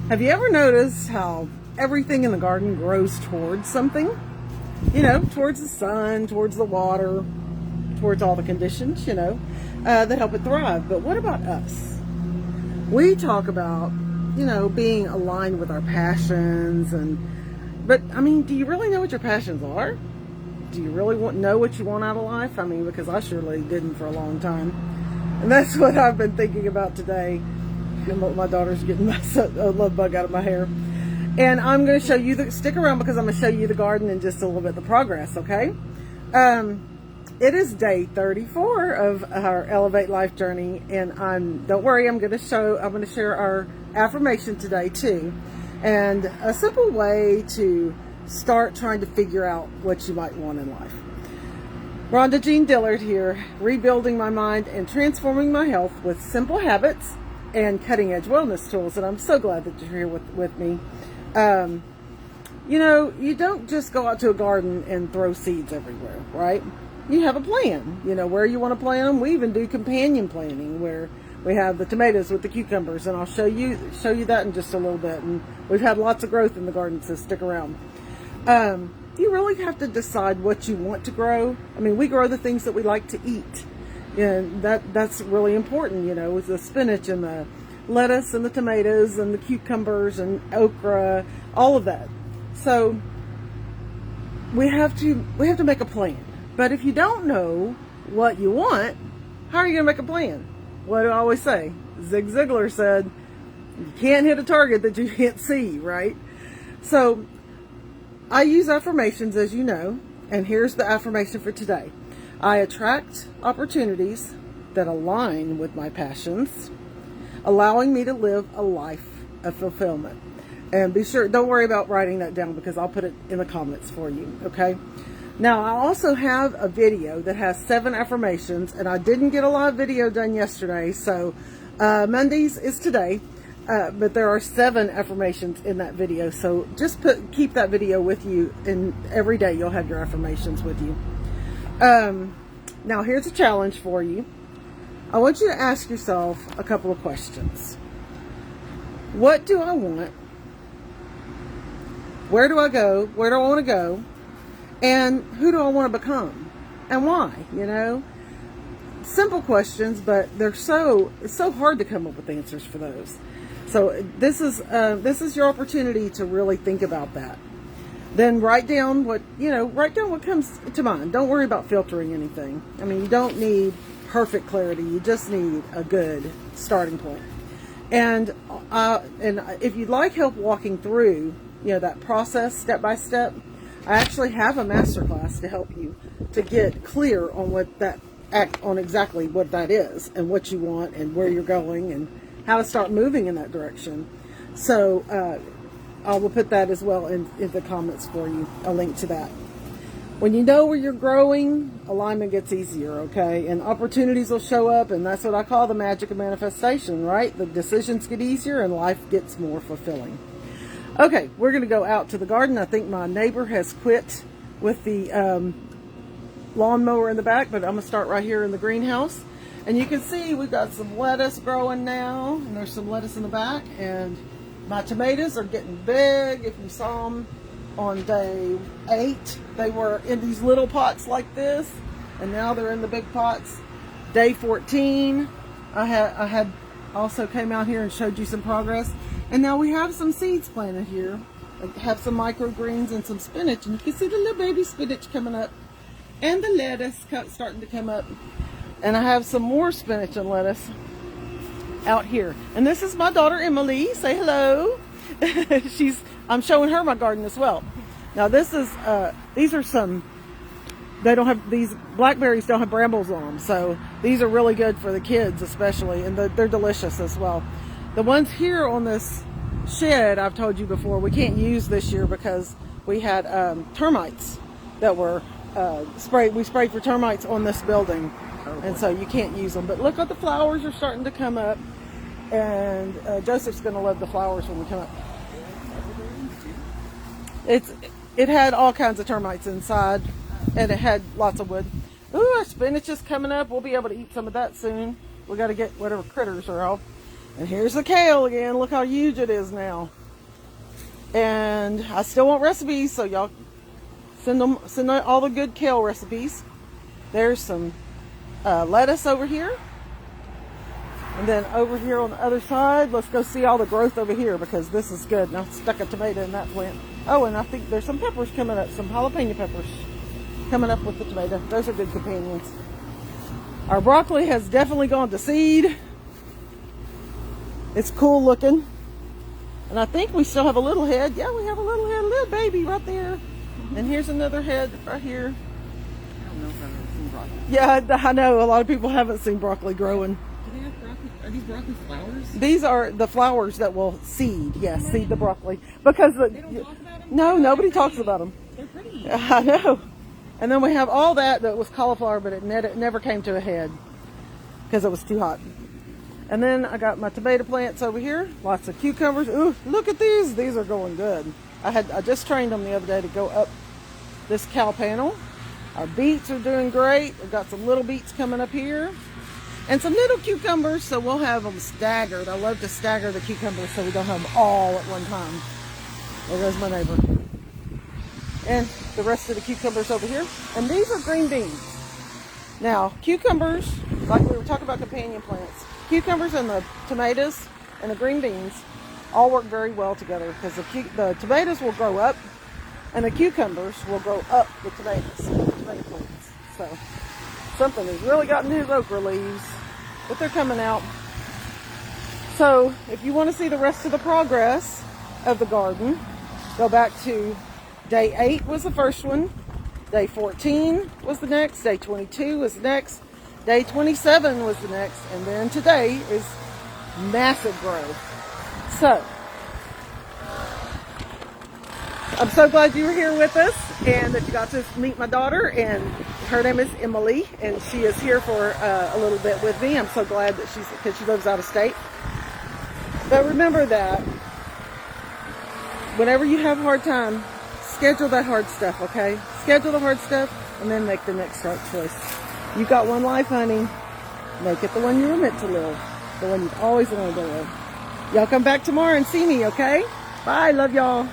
Have you ever noticed how everything in the garden grows towards something? You know, towards the sun, towards the water, towards all the conditions, that help it thrive. But what about us? We talk about, being aligned with our passions, but I mean, do you really know what your passions are? Do you really know what you want out of life? I mean, because I surely didn't for a long time. And that's what I've been thinking about today. My daughter's getting a love bug out of my hair. And I'm going to show you, stick around because I'm going to show you the garden and just a little bit of the progress, okay? It is day 34 of our Elevate Life journey. And don't worry, I'm going to share our affirmation today too. And a simple way to start trying to figure out what you might want in life. Rhonda Dillard here, rebuilding my mind and transforming my health with simple habits and cutting-edge wellness tools. And I'm so glad that you're here with me. You don't just go out to a garden and throw seeds everywhere, right? You have a plan, where you want to plant them. We even do companion planting where we have the tomatoes with the cucumbers, and I'll show you that in just a little bit. And we've had lots of growth in the garden, so stick around. You really have to decide what you want to grow. I mean, we grow the things that we like to eat. And that's really important, with the spinach and the lettuce and the tomatoes and the cucumbers and okra, all of that. So we have to make a plan. But if you don't know what you want, how are you going to make a plan? What do I always say? Zig Ziglar said, you can't hit a target that you can't see, right? So I use affirmations, as you know, and here's the affirmation for today. I attract opportunities that align with my passions, allowing me to live a life of fulfillment. And be sure, don't worry about writing that down because I'll put it in the comments for you, okay? Now, I also have a video that has 7 affirmations, and I didn't get a live video done yesterday, so Mondays is today, but there are 7 affirmations in that video, so just keep that video with you, and every day you'll have your affirmations with you. Now here's a challenge for you. I want you to ask yourself a couple of questions. What do I want? Where do I go? Where do I want to go? And who do I want to become? And why? Simple questions, but it's so hard to come up with answers for those. So this is your opportunity to really think about that. Then write down what comes to mind. Don't worry about filtering anything. I mean, you don't need perfect clarity. You just need a good starting point. And if you'd like help walking through, that process step by step, I actually have a masterclass to help you to get clear on on exactly what that is and what you want and where you're going and how to start moving in that direction. So I will put that as well in the comments for you, a link to that. When you know where you're growing, alignment gets easier, okay? And opportunities will show up, and that's what I call the magic of manifestation, right? The decisions get easier and life gets more fulfilling. Okay, we're going to go out to the garden. I think my neighbor has quit with the lawnmower in the back, but I'm going to start right here in the greenhouse. And you can see we've got some lettuce growing now, and there's some lettuce in the back, and my tomatoes are getting big. If you saw them on day 8, they were in these little pots like this, and now they're in the big pots. Day 14, I had also came out here and showed you some progress, and now we have some seeds planted here. I have some microgreens and some spinach, and you can see the little baby spinach coming up, and the lettuce starting to come up, and I have some more spinach and lettuce out here. And this is my daughter Emily. Say hello. I'm showing her my garden as well. Now this is these are some, these blackberries don't have brambles on them, so these are really good for the kids especially, and they're delicious as well. The ones here on this shed, I've told you before, we can't use this year because we had termites that were sprayed. We sprayed for termites on this building, and so you can't use them. But look at the flowers are starting to come up, and Joseph's going to love the flowers when we come up. It had all kinds of termites inside, and it had lots of wood. Ooh, our spinach is coming up. We'll be able to eat some of that soon. We got to get whatever critters are off. And here's the kale again. Look how huge it is now. And I still want recipes, so y'all send out all the good kale recipes. There's some lettuce over here. And then over here on the other side, let's go see all the growth over here because this is good. And I stuck a tomato in that plant. Oh, and I think there's some peppers coming up, some jalapeno peppers coming up with the tomato. Those are good companions. Our broccoli has definitely gone to seed. It's cool looking. And I think we still have a little head. Yeah, we have a little head, a little baby right there. And here's another head right here. I don't know if I've ever seen broccoli. Yeah, I know. A lot of people haven't seen broccoli growing. Do they have broccoli? Are these broccoli flowers? These are the flowers that will seed. Yes, seed the broccoli. Because They don't talk about them? no, nobody talks about them. They're pretty. I know. And then we have all that was cauliflower, but it never came to a head because it was too hot. And then I got my tomato plants over here. Lots of cucumbers. Ooh, look at these. These are going good. I just trained them the other day to go up this cow panel. Our beets are doing great. We've got some little beets coming up here. And some little cucumbers, so we'll have them staggered. I love to stagger the cucumbers so we don't have them all at one time. There goes my neighbor. And the rest of the cucumbers over here. And these are green beans. Now, cucumbers, like we were talking about companion plants, cucumbers and the tomatoes and the green beans all work very well together because the tomatoes will grow up and the cucumbers will grow up the tomato plants. So, something has really gotten his okra leaves, but they're coming out. So, if you want to see the rest of the progress of the garden, go back to day 8 was the first one, day 14 was the next, day 22 was the next, day 27 was the next, and then today is massive growth. So, I'm so glad you were here with us and that you got to meet my daughter, and her name is Emily, and she is here for a little bit with me. I'm so glad that because she lives out of state. But remember that whenever you have a hard time, schedule that hard stuff, okay? Schedule the hard stuff and then make the next right choice. You got one life, honey. Make it the one you were meant to live. The one you've always wanted to live. Y'all come back tomorrow and see me, okay? Bye. Love y'all.